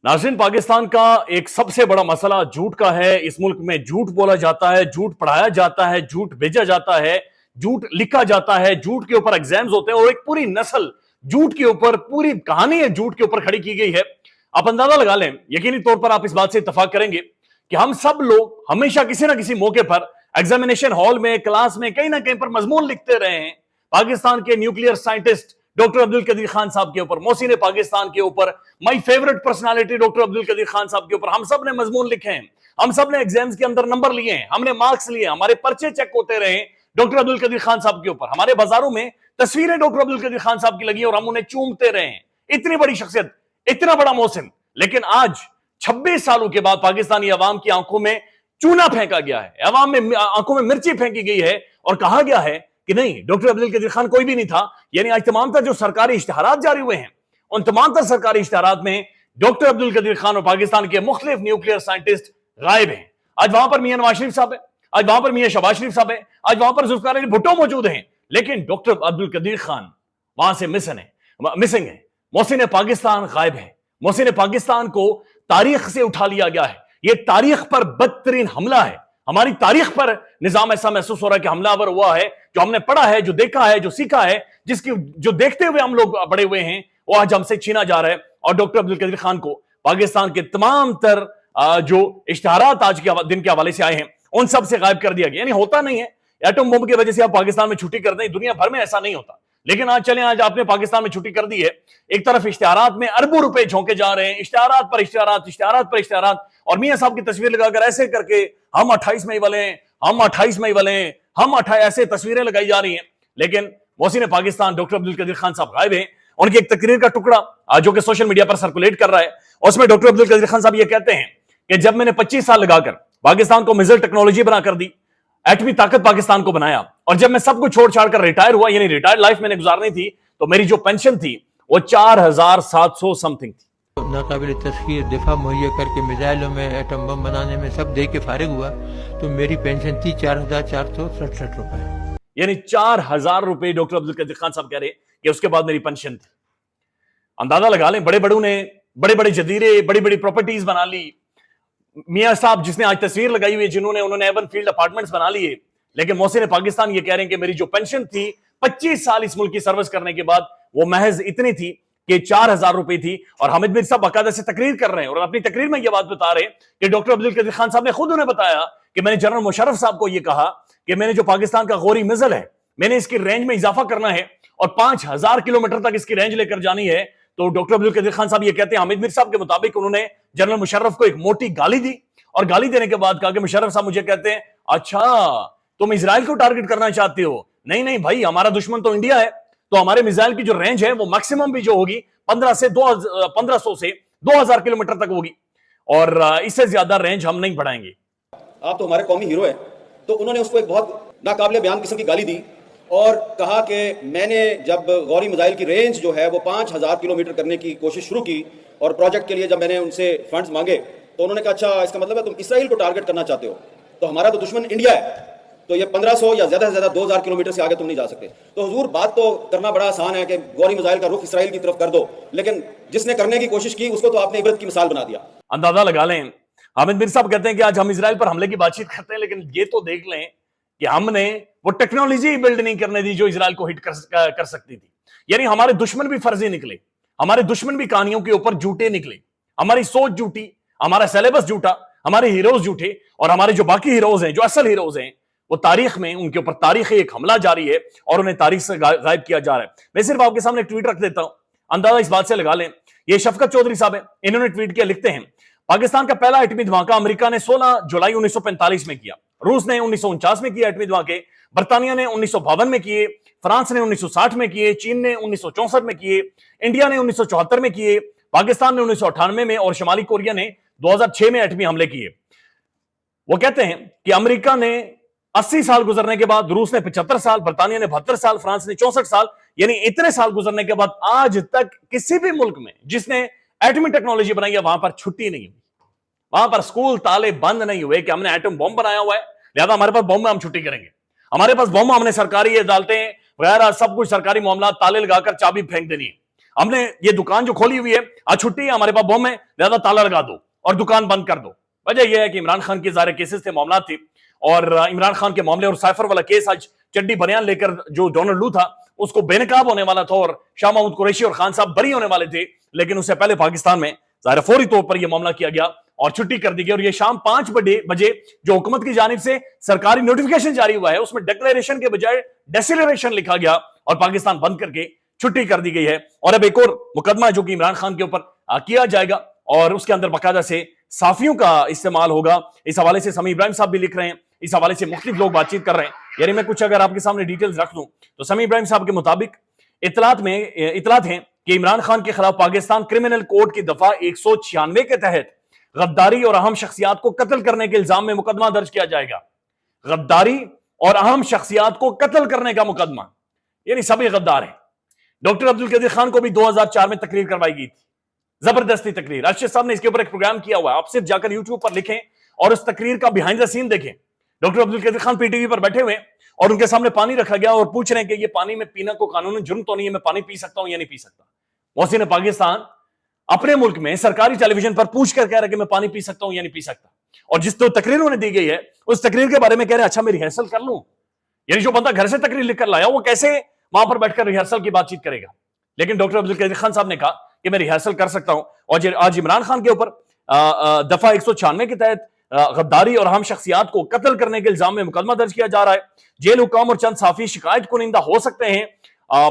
नाज़रीन, पाकिस्तान का एक सबसे बड़ा मसला झूठ का है। इस मुल्क में झूठ बोला जाता है, झूठ पढ़ाया जाता है, झूठ भेजा जाता है, झूठ लिखा जाता है, झूठ के ऊपर एग्जाम्स होते हैं और एक पूरी नस्ल झूठ के ऊपर, पूरी कहानी है झूठ के ऊपर खड़ी की गई है। आप अंदाजा लगा लें, यकीनी तौर पर आप इस बात से इत्तफाक करेंगे कि हम सब लोग हमेशा किसी ना किसी मौके पर एग्जामिनेशन हॉल में, क्लास में कहीं ना कहीं पर मजमून लिखते रहे हैं पाकिस्तान के nuclear scientist doctor Abdul Qadeer Khan sahab के ऊपर, मोहसिन पाकिस्तान के ऊपर, my favourite personality doctor Abdul Qadeer Khan sahab के ऊपर। हम सब ने मजमून लिखे हैं, हम सब ने एग्जाम्स के अंदर नंबर लिए हैं, हमने मार्क्स लिए, हमारे पर्चे चेक होते रहे डॉक्टर अब्दुल कदीर खान साहब के ऊपर। हमारे बाजारों में तस्वीरें डॉक्टर अब्दुल कदीर खान साहब की लगी और हम उन्हें चूमते रहे हैं। इतनी बड़ी शख्सियत, इतना बड़ा मोहसिन, लेकिन आज 26 सालों के बाद पाकिस्तानी अवाम की आंखों में चूना फेंका गया है, अवाम में आंखों में मिर्ची फेंकी गई है और कहा गया है कि नहीं, डॉक्टर अब्दुल कदीर खान कोई भी नहीं था। यानी आज तमाम तर जो सरकारी इश्तिहारात जारी हुए हैं, उन तमाम तर सरकारी इश्तिहारात में डॉक्टर अब्दुल कदीर खान और पाकिस्तान के मुख्तलिफ न्यूक्लियर साइंटिस्ट गायब हैं। आज वहां पर मियां नवाज शरीफ साहब है, आज वहां पर मियां शहबाज शरीफ साहब है, आज वहां पर जुल्फिकार अली भुट्टो मौजूद हैं, लेकिन डॉक्टर अब्दुल कदीर खान वहां से मिसिंग है। मोहसिन पाकिस्तान गायब है। मोहसिन पाकिस्तान को तारीख से उठा लिया गया है। यह तारीख पर बदतरीन हमला है। हमारी तारीख पर निजाम ऐसा महसूस हो रहा है कि हमलावर हुआ है। जो हमने पढ़ा है, जो देखा है, जो सीखा है, जिसकी जो देखते हुए हम लोग बड़े हुए हैं, वो आज हमसे छीना जा रहा है। और डॉक्टर अब्दुल कदीर खान को पाकिस्तान के तमाम तर जो इश्तिहारात आज के दिन के हवाले से आए हैं, उन सब से गायब कर दिया गया। यानी होता नहीं है एटम बम की वजह से आप पाकिस्तान में छुट्टी कर दें, दुनिया भर में ऐसा नहीं होता, लेकिन आज चलें, आज आपने पाकिस्तान में छुट्टी कर दी है। एक तरफ इश्तिहारात में अरबों रुपए झोंके जा रहे हैं, इश्तिहारात पर इश्तिहारात, इश्तिहारात पर इश्तिहारात, और मियां साहब की तस्वीर लगाकर ऐसे करके हम 28 मई वाले हैं, हम 28 मई वाले हैं, हम 28 ऐसे तस्वीरें लगाई जा रही हैं। लेकिन मोहसिन पाकिस्तान डॉक्टर अब्दुल कदीर खान साहब गायब हैं। उनकी एक तकरीर का टुकड़ा जो कि सोशल मीडिया पर सर्कुलेट कर रहा है, उसमें डॉक्टर अब्दुल कदीर खान साहब ये कहते हैं कि जब मैंने 25 साल लगाकर पाकिस्तान को मिसाइल टेक्नोलॉजी बनाकर दी, एटमी ताकत पाकिस्तान को बनाया, और जब मैं सब कुछ छोड़ छाड़ कर रिटायर हुआ, यानी रिटायर्ड लाइफ मैंने गुजारनी थी, तो मेरी जो पेंशन थी वो 4700 समथिंग थी। नाकाबिल तस्खीर दिफा मुहैया करके मिसाइलों में, एटम बम बनाने में सब दे के फारिग हुआ, तो मेरी पेंशन थी 4467 रुपए। यानी 4000 रुपए डॉक्टर अब्दुल कदीर खान साहब कह रहे कि उसके बाद मेरी पेंशन थी। अंदाजा लगा लें, बड़े बड़ों ने बड़े बड़े जदीरे, बड़ी बड़ी प्रॉपर्टीज बना ली। मियां साहब जिसने आज तस्वीर लगाई हुई है, उन्होंने एवन फील्ड अपार्टमेंट्स बना लिए, लेकिन मोहसिन पाकिस्तान ये कह रहे हैं कि मेरी जो पेंशन थी 25 साल इस मुल्क की सर्विस करने के बाद, वो महज इतनी थी कि 4000 रुपए थी। और हामिद मीर साहब बाकायदा से तकरीर कर रहे हैं और अपनी तकरीर में यह बात बता रहे हैं कि डॉक्टर अब्दुल कदीर खान साहब ने खुद उन्हें बताया कि मैंने जनरल मुशर्रफ साहब को यह कहा कि मैंने जो पाकिस्तान का गौरी मिसाइल है, मैंने इसकी रेंज में इजाफा करना है और 5000 किलोमीटर तक इसकी रेंज लेकर जानी है। तो डॉक्टर अब्दुल कदीर खान साहब ये कहते हैं, हामिद मीर साहब के मुताबिक उन्होंने जनरल मुशर्रफ को एक मोटी गाली दी, और गाली देने के बाद कहा कि मुशर्रफ साहब मुझे कहते हैं, अच्छा तुम इजराइल को टारगेट करना चाहते हो? नहीं नहीं भाई, हमारा दुश्मन तो इंडिया है, तो हमारे मिसाइल की जो रेंज है वो मैक्सिमम भी जो होगी 1500 से 2000 किलोमीटर तक होगी, और इससे ज्यादा रेंज हम नहीं बढ़ाएंगे। आप तो हमारे कौमी हीरो हैं। तो उन्होंने उसको एक बहुत नाकाबिले बयान किस्म की गाली दी और कहा कि मैंने जब गौरी मिसाइल की रेंज जो है वो 5000 किलोमीटर करने की कोशिश शुरू की, और प्रोजेक्ट के लिए जब मैंने उनसे फंड्स मांगे, तो उन्होंने कहा अच्छा इसका मतलब है तुम इसराइल को टारगेट करना चाहते हो, तो हमारा तो दुश्मन इंडिया है, तो ये 1500 या ज्यादा से ज्यादा 2000 किलोमीटर से आगे तुम नहीं जा सकते। तो हुजूर, बात तो करना बड़ा आसान है कि गौरी मिसाइल का रुख इसराइल की तरफ कर दो, लेकिन जिसने करने की कोशिश की उसको तो आपने इबरत की मिसाल बना दिया। अंदाजा लगा लें, हामिद मीर साहब कहते हैं कि आज हम इजराइल पर हमले की बातचीत करते हैं, लेकिन ये तो देख लें कि हमने वो टेक्नोलॉजी बिल्ड नहीं करने दी जो इजराइल को हिट कर सकती थी। यानी हमारे दुश्मन भी फर्जी निकले, हमारे दुश्मन भी कहानियों के ऊपर झूठे निकले, हमारी सोच झूठी, हमारा सिलेबस झूठा, हमारे हीरोज झूठे, और हमारे जो बाकी हीरोज हैं, जो असल हीरोज हैं, वो तारीख में उनके ऊपर तारीखी एक हमला जारी है और उन्हें तारीख से गायब किया जा रहा है। मैं सिर्फ आपके सामने ट्वीट रख देता हूं, अंदाजा इस बात से लगा लें। ये शफकत चौधरी साहब है, इन्होंने ट्वीट किया, लिखते हैं, पाकिस्तान का पहला एटमी धमाका अमेरिका ने 16 जुलाई 1945 में किया, रूस ने 1949 में किया एटमी धमाके, बर्तानिया ने 1952 में किए, फ्रांस ने 1960 में किए, चीन ने 1964 में किए, इंडिया ने 1974 में किए, पाकिस्तान ने 1998 में, और शुमाली कोरिया ने 2006 में एटमी हमले किए। वो कहते हैं कि अमेरिका ने 80 साल गुजरने के बाद, रूस ने 75 साल, बर्तानिया ने 72 साल, फ्रांस ने 64 साल, यानी इतने साल गुजरने के बाद आज तक किसी भी मुल्क में जिसने एटमी टेक्नोलॉजी बनाई है वहां पर छुट्टी नहीं हुई, वहां पर स्कूल ताले बंद नहीं हुए कि हमने एटम बम बनाया हुआ है लिहाजा हमारे पास बम में हम छुट्टी करेंगे, हमारे पास बम, हमने सरकारी अदालतें वगैरह सब कुछ सरकारी मामला ताले लगाकर चाबी फेंक देनी है। ہم نے یہ دکان جو کھولی ہوئی ہے آج چھٹی ہے, ہمارے پاس بم ہے, لہذا تالا لگا دو اور دکان بند کر دو. وجہ یہ ہے کہ عمران خان کے ظاہر کیسز تھے, معاملات تھے, اور عمران خان کے معاملے اور سائفر والا کیس آج چڈی بنیان لے کر جو ڈونلڈ لو تھا اس کو بے نقاب ہونے والا تھا, اور شاہ محمود قریشی اور خان صاحب بری ہونے والے تھے, لیکن اس سے پہلے پاکستان میں ظاہر فوری طور پر یہ معاملہ کیا گیا اور چھٹی کر دی گئی. اور یہ شام 5 بجے جو حکومت کی جانب سے سرکاری نوٹیفیکیشن جاری ہوا ہے اس میں ڈکلیریشن کے بجائے ڈیسیلریشن لکھا گیا اور پاکستان بند کر کے چھٹی کر دی گئی ہے. اور اب ایک اور مقدمہ جو کہ عمران خان کے اوپر کیا جائے گا اور اس کے اندر باقاعدہ سے صحافیوں کا استعمال ہوگا. اس حوالے سے سمیع ابراہیم صاحب بھی لکھ رہے ہیں, اس حوالے سے مختلف لوگ بات چیت کر رہے ہیں. یعنی میں کچھ اگر آپ کے سامنے ڈیٹیلز رکھ دوں تو سمیع ابراہیم صاحب کے مطابق اطلاعات ہیں کہ عمران خان کے خلاف پاکستان کرمنل کوڈ کی دفعہ 196 کے تحت غداری اور اہم شخصیات کو قتل کرنے کے الزام میں مقدمہ درج کیا جائے گا. غداری اور اہم شخصیات کو قتل کرنے کا مقدمہ, یعنی سبھی غدار ہیں. ڈاکٹر عبدالقادر خان کو بھی 2004 میں تقریر کروائی گئی تھی, زبردستی تقریر. ارشد صاحب نے اس کے اوپر ایک پروگرام کیا ہوا ہے, آپ صرف جا کر یوٹیوب پر لکھیں اور اس تقریر کا بیہائنڈ دا سین دیکھیں. Doctor Abdul Qadeer Khan P T V پر بیٹھے ہوئے اور ان کے سامنے پانی رکھا گیا اور پوچھ رہے ہیں کہ یہ پانی میں پینا کو قانون جرم تو نہیں ہے, میں پانی پی سکتا ہوں یا نہیں پی سکتا. محسن پاکستان اپنے ملک میں سرکاری ٹیلی ویژن پر پوچھ کر کہہ رہا ہے کہ میں پانی پی سکتا ہوں یا نہیں پی سکتا, اور جس تو تقریر انہیں دی گئی ہے اس تقریر کے بارے میں کہہ رہے ہیں اچھا میں ریہرسل کر لوں. یعنی جو بندہ گھر سے تقریر لکھ کر لایا وہ کیسے وہاں پر بیٹھ کر ریہرسل کی بات چیت کرے گا. لیکن ڈاکٹر عبدالقادر خان صاحب نے کہا کہ میں ریہرسل کر سکتا ہوں. اور آج عمران خان کے اوپر دفعہ 196 کے تحت غداری اور اہم شخصیات کو قتل کرنے کے الزام میں مقدمہ درج کیا جا رہا ہے. جیل حکام اور چند صحافی شکایت کنندہ ہو سکتے ہیں,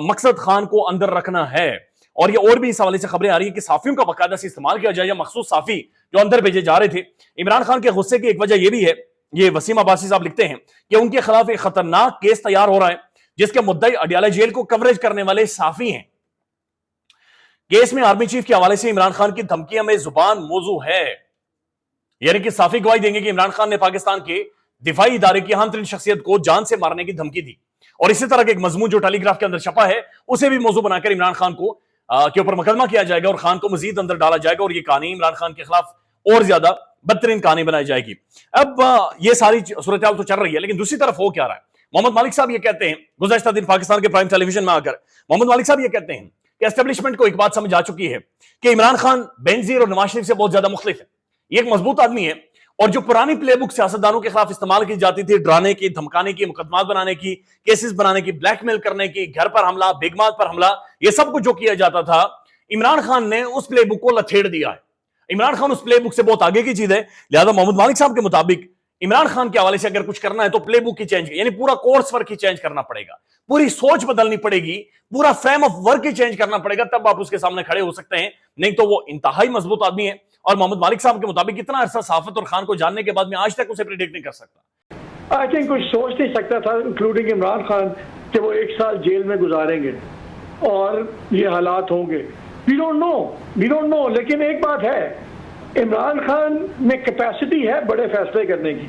مقصد خان کو اندر رکھنا ہے. اور یہ اور بھی اس حوالے سے خبریں آ رہی ہیں کہ صحافیوں کا باقاعدہ سے استعمال کیا جائے, یا مخصوص صحافی جو اندر بھیجے جا رہے تھے. عمران خان کے غصے کی ایک وجہ یہ بھی ہے, یہ وسیم عباسی صاحب لکھتے ہیں کہ ان کے خلاف ایک خطرناک کیس تیار ہو رہا ہے جس کے مدعی اڈیالہ جیل کو کوریج کرنے والے صحافی ہیں. کیس میں آرمی چیف کے حوالے سے عمران خان کی دھمکیاں میں زبان موضوع ہے. یعنی کہ صحافی گواہی دیں گے کہ عمران خان نے پاکستان کے دفاعی ادارے کی اہم ترین شخصیت کو جان سے مارنے کی دھمکی دی. اور اسی طرح کے ایک مضمون جو ٹیلی گراف کے اندر چھپا ہے اسے بھی موضوع بنا کر عمران خان کو کے اوپر مقدمہ کیا جائے گا اور خان کو مزید اندر ڈالا جائے گا, اور یہ کہانی عمران خان کے خلاف اور زیادہ بدترین کہانی بنائی جائے گی. اب یہ ساری صورتحال تو چل رہی ہے, لیکن دوسری طرف ہو کیا رہا ہے. محمد مالک صاحب یہ کہتے ہیں گزشتہ دن پاکستان کے پرائم ٹیلی ویژن میں آ کر محمد مالک صاحب یہ کہتے ہیں کہ اسٹیبلشمنٹ کو ایک بات سمجھ آ چکی ہے کہ عمران خان بینظیر اور نواز شریف سے بہت زیادہ مختلف ہے. یہ ایک مضبوط آدمی ہے, اور جو پرانی پلے بک سیاستدانوں کے خلاف استعمال کی جاتی تھی, ڈرانے کی, دھمکانے کی, مقدمات بنانے کی, کیسز بنانے کی, بلیک میل کرنے کی, گھر پر حملہ, بیگمات پر حملہ, یہ سب کچھ جو کیا جاتا تھا عمران خان نے اس پلے بک کو لتھیڑ دیا ہے. عمران خان اس پلے بک سے بہت آگے کی چیز ہے. لہذا محمد مالک صاحب کے مطابق عمران خان کے حوالے سے اگر کچھ کرنا ہے تو پلے بک کی چینج, یعنی پورا کورس ورک ہی چینج کرنا پڑے گا, پوری سوچ بدلنی پڑے گی, پورا frame of work he change کرنا پڑے گا, تب آپ اس کے سامنے کھڑے ہو سکتے ہیں. نہیں تو وہ انتہائی مضبوط آدمی ہے, اور محمد مالک صاحب کے مطابق اتنا عرصہ صحافت اور خان کو جاننے کے بعد میں آج تک اسے پریڈکٹ نہیں کر سکتا. آئی تھنک کوئی سوچ نہیں سکتا تھا انکلوڈنگ عمران خان کہ وہ 1 سال جیل میں گزاریں گے اور یہ حالات ہوں گے. We don't know. لیکن ایک بات ہے, عمران خان میں کیپیسٹی ہے بڑے فیصلے کرنے کی.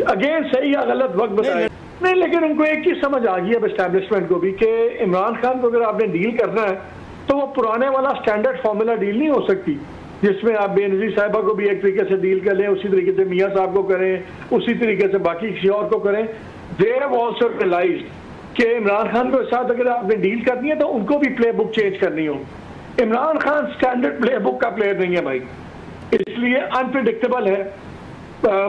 اگین صحیح یا غلط وقت بتائیں نہیں, لیکن ان کو ایک چیز سمجھ آ گئی ہے اسٹیبلشمنٹ کو بھی کہ عمران خان کو اگر آپ نے ڈیل کرنا ہے تو وہ پرانے والا اسٹینڈرڈ فارمولا ڈیل نہیں ہو سکتی جس میں آپ بے نظیر صاحبہ کو بھی ایک طریقے سے ڈیل کر لیں, اسی طریقے سے میاں صاحب کو کریں, اسی طریقے سے باقی کسی اور کو کریں. دے ہیو آلسو ریئلائزڈ کہ عمران خان کے ساتھ اگر آپ نے ڈیل کرنی ہے تو ان کو بھی پلے بک چینج کرنی ہو. عمران خان اسٹینڈرڈ پلے بک کا پلیئر نہیں ہے بھائی, اس لیے انپریڈکٹیبل ہے,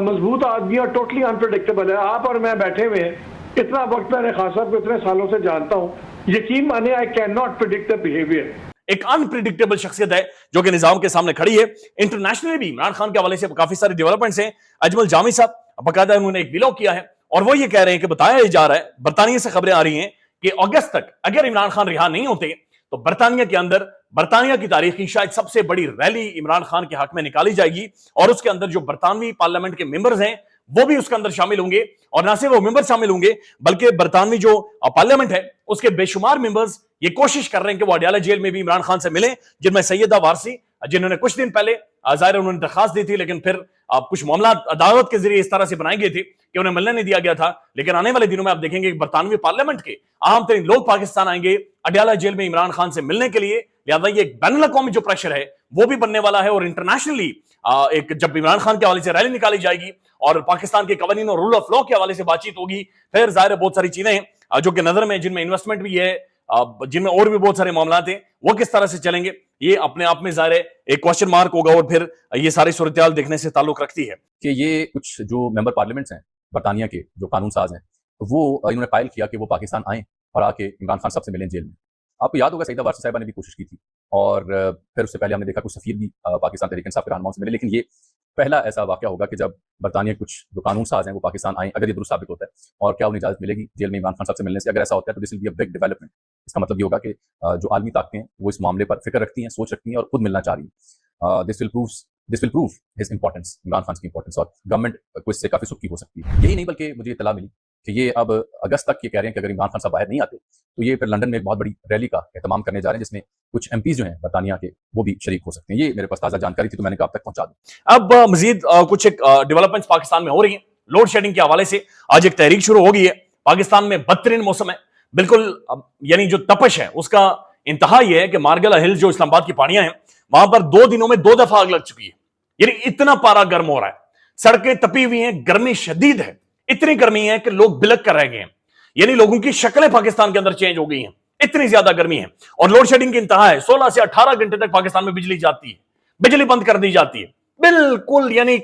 مضبوط آدمی اور ٹوٹلی انپریڈکٹیبل ہے. آپ اور میں بیٹھے ہوئے ہیں, اتنا وقت میں نے خان صاحب کو اتنے سالوں سے جانتا ہوں, یقین مانے I can not predict the behaviour. ایک انپریڈکٹیبل شخصیت ہے جو کہ نظام کے سامنے کھڑی ہے. انٹرنیشنلی بھی عمران خان کے حوالے سے کافی ساری ڈیولپمنٹس ہیں. اجمل جامی صاحب باقاعدہ انہوں نے ایک ویلاگ کیا ہے اور وہ یہ کہہ رہے ہیں کہ بتایا جا رہا ہے, برطانیہ سے خبریں آ رہی ہیں کہ اگست تک اگر عمران خان رہا نہیں ہوتے تو برطانیہ کے اندر برطانیہ کی تاریخ کی شاید سب سے بڑی ریلی عمران خان کے حق میں نکالی جائے گی, اور اس کے اندر جو برطانوی پارلیمنٹ کے ممبرز ہیں وہ بھی اس کے اندر شامل ہوں گے. اور نہ صرف وہ ممبر شامل ہوں گے بلکہ برطانوی جو پارلیمنٹ ہے اس کے بے شمار ممبرز یہ کوشش کر رہے ہیں کہ وہ اڈیالہ جیل میں بھی عمران خان سے ملیں, جن میں سیدہ وارسی جنہوں نے کچھ دن پہلے ظاہر انہوں نے درخواست دی تھی, لیکن پھر کچھ معاملات عدالت کے ذریعے اس طرح سے بنائے گئے تھے کہ انہیں ملنے نہیں دیا گیا تھا. لیکن آنے والے دنوں میں آپ دیکھیں گے کہ برطانوی پارلیمنٹ کے اہم ترین لوگ پاکستان آئیں گے اڈیالہ جیل میں عمران خان سے ملنے کے لیے. لہٰذا یہ ایک بین الاقوامی جو پریشر ہے وہ بھی بننے والا ہے, اور انٹرنیشنلی ایک جب عمران خان کے حوالے سے ریلی نکالی جائے گی اور پاکستان کے قوانین اور رول آف لا کے حوالے سے بات چیت ہوگی, پھر ظاہر بہت ساری چیزیں ہیں جو کہ نظر میں جن میں انویسٹمنٹ بھی ہے, جن میں اور بھی بہت سارے معاملات ہیں, वो किस तरह से चलेंगे, ये अपने आप में ज़ाहिर है एक क्वेश्चन मार्क होगा, और फिर ये सारी सूरत-ए-हाल देखने से ताल्लुक रखती है कि ये कुछ जो मेंबर पार्लियामेंट्स हैं बरतानिया के, जो कानून साज हैं, वो इन्होंने फाइल किया कि वो पाकिस्तान आएँ और आके इमरान खान साहब से मिलें जेल में। आपको याद होगा सईदा वारसी साहिबा ने भी कोशिश की थी, और फिर उससे पहले हमने देखा कुछ सफ़ीर भी पाकिस्तान तहरीक इंसाफ के रहनुमाओं से मिले, लेकिन ये पहला ऐसा वाक़या होगा कि जब बरतानिया कुछ जो कानून साज हैं वो पाकिस्तान आएँ, अगर ये दुरुस्त साबित होता है, और क्या उन्हें इजाज़त मिलेगी जेल में इमरान खान साहब से मिलने से। अगर ऐसा होता है तो this will be a big development. इसका मतलब ये होगा कि जो आलमी ताकतें हैं वो इस मामले पर फिक्र रखती हैं, सोच रखती हैं और खुद मिलना चाह रही हैं। This will prove his importance, Imran Khan की इंपॉर्टेंस, और गवर्नमेंट को इससे काफ़ी सुखी हो सकती है। यही नहीं बल्कि मुझे इत्तला मिली कि ये अब अगस्त तक ये कह रहे हैं कि अगर इमरान खान साहब बाहर नहीं आते तो ये फिर लंदन में एक बहुत बड़ी रैली का एहतमाम करने जा रहे हैं, जिसमें कुछ एमपीज जो हैं बरतानिया के वो भी शरीक हो सकते हैं। ये मेरे पास ताज़ा जानकारी थी तो मैंने कहा आप तक पहुंचा दूं। अब मजीद कुछ एक डेवलपमेंट्स पाकिस्तान में हो रही हैं। लोड शेडिंग के हवाले से आज एक तहरीक शुरू हो गई है। पाकिस्तान में बदतरीन मौसम है, बिल्कुल यानी जो तपश है उसका इंतहा यह है कि मार्गला हिल जो इस्लामाबाद की पहाड़ियां हैं, वहां पर 2 दिनों में 2 दफा आग लग चुकी है। यानी इतना पारा गर्म हो रहा है, सड़कें तपी हुई हैं, गर्मी शदीद है, इतनी गर्मी है कि लोग बिलक कर रह गए हैं। यानी लोगों की शक्लें पाकिस्तान के अंदर चेंज हो गई हैं, इतनी ज्यादा गर्मी है। और लोड शेडिंग की इंतहा है, 16 से 18 घंटे तक पाकिस्तान में बिजली जाती है, बिजली बंद कर दी जाती है बिल्कुल। यानी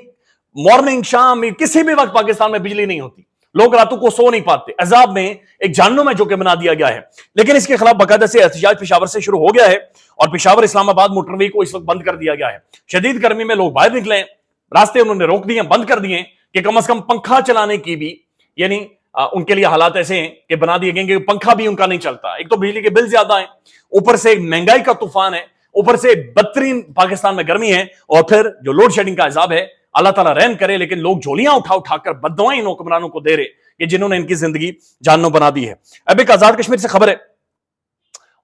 मॉर्निंग शाम किसी भी वक्त पाकिस्तान में बिजली नहीं होती, लोग रातों को सो नहीं पाते, अजाब में एक जहन्नुम है जो कि बना दिया गया है। लेकिन इसके खिलाफ बाकायदा से एहतजाज पेशावर से शुरू हो गया है, और पेशावर इस्लामाबाद मोटरवे को इस वक्त बंद कर दिया गया है। शदीद गर्मी में लोग बाहर निकले, रास्ते उन्होंने रोक दिए, बंद कर दिए कि कम से कम पंखा चलाने की भी, यानी उनके लिए हालात ऐसे हैं कि बना दिए गए कि पंखा भी उनका नहीं चलता। एक तो बिजली के बिल ज्यादा है, ऊपर से महंगाई का तूफान है, ऊपर से बदतरीन पाकिस्तान में गर्मी है, और फिर जो लोड शेडिंग का अजाब है, अल्लाह ताला रहम करे। लेकिन लोग झोलियां उठा उठाकर बद्दुआएं इन हुक्मरानों को दे रहे कि जिन्होंने इनकी जिंदगी जहन्नुम बना दी है। अब एक आजाद कश्मीर से खबर है,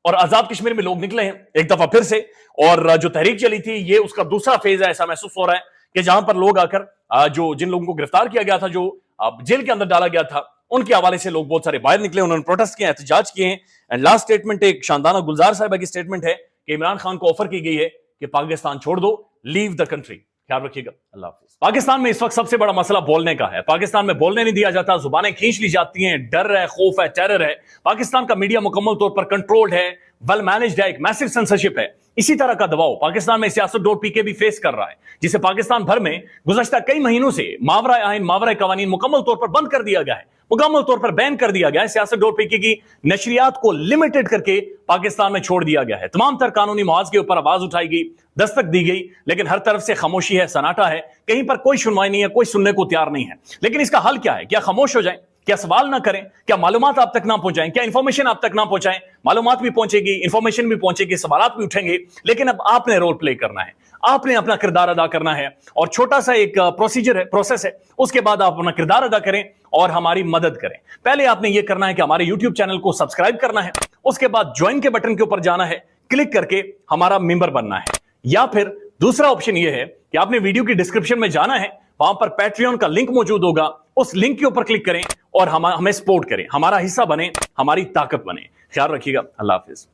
और आजाद कश्मीर में लोग निकले हैं एक दफा फिर से, और जो तहरीक चली थी ये उसका दूसरा फेज है। ऐसा महसूस हो रहा है कि जहां पर लोग आकर जो जिन लोगों को गिरफ्तार किया गया था, जो जेल के अंदर डाला गया था, उनके हवाले से लोग बहुत सारे बाहर निकले, उन्होंने प्रोटेस्ट किए, एहतजाज किए हैं। एंड लास्ट स्टेटमेंट एक शानदाना गुलजार साहिबा की स्टेटमेंट है कि इमरान खान को ऑफर की गई है कि पाकिस्तान छोड़ दो, लीव द कंट्री। ख्याल रखिएगा, अल्लाह हाफिज। पाकिस्तान में इस वक्त सबसे बड़ा मसला बोलने का है। पाकिस्तान में बोलने नहीं दिया जाता, जुबानें खींच ली जाती हैं, डर है, खौफ है, टेरर है। पाकिस्तान का मीडिया मुकम्मल तौर पर कंट्रोल्ड है, वेल मैनेज्ड है, एक मैसिव सेंसरशिप है। इसी तरह का दबाव पाकिस्तान में siyaset.pk भी फेस कर रहा है, जिसे पाकिस्तान भर में गुज़श्ता कई महीनों से मावरा आइन, मावरा कवानीन मुकम्मल तौर पर बंद कर दिया गया है, मुकम्मल तौर पर बैन कर दिया गया है। siyaset.pk की नशरियात को लिमिटेड करके पाकिस्तान में छोड़ दिया गया है। तमाम तर कानूनी मुआवजे के ऊपर आवाज उठाई गई, दस्तक दी गई, लेकिन हर तरफ से खामोशी है, सन्नाटा है, कहीं पर कोई सुनवाई नहीं है, कोई सुनने को तैयार नहीं है। लेकिन इसका हल क्या है? क्या खामोश हो जाएं? क्या सवाल ना करें? क्या मालूमात आप तक ना पहुंचाएं? क्या इंफॉर्मेशन आप तक ना पहुंचाएं? मालूमात भी पहुंचेगी, इंफॉर्मेशन भी पहुंचेगी, सवालात भी उठेंगे, लेकिन अब आपने रोल प्ले करना है, आपने अपना किरदार अदा करना है। और छोटा सा एक प्रोसीजर है, प्रोसेस है, उसके बाद आप अपना किरदार अदा करें और हमारी मदद करें। पहले आपने यह करना है कि हमारे यूट्यूब चैनल को सब्सक्राइब करना है, उसके बाद ज्वाइन के बटन के ऊपर जाना है, क्लिक करके हमारा मेंबर बनना है। या फिर दूसरा ऑप्शन यह है कि आपने वीडियो की डिस्क्रिप्शन में जाना है, वहां पर पैट्रियन का लिंक मौजूद होगा, उस लिंक के ऊपर क्लिक करें और हमें सपोर्ट करें, हमारा हिस्सा बने, हमारी ताकत बने। ख्याल रखिएगा, अल्लाह हाफिज।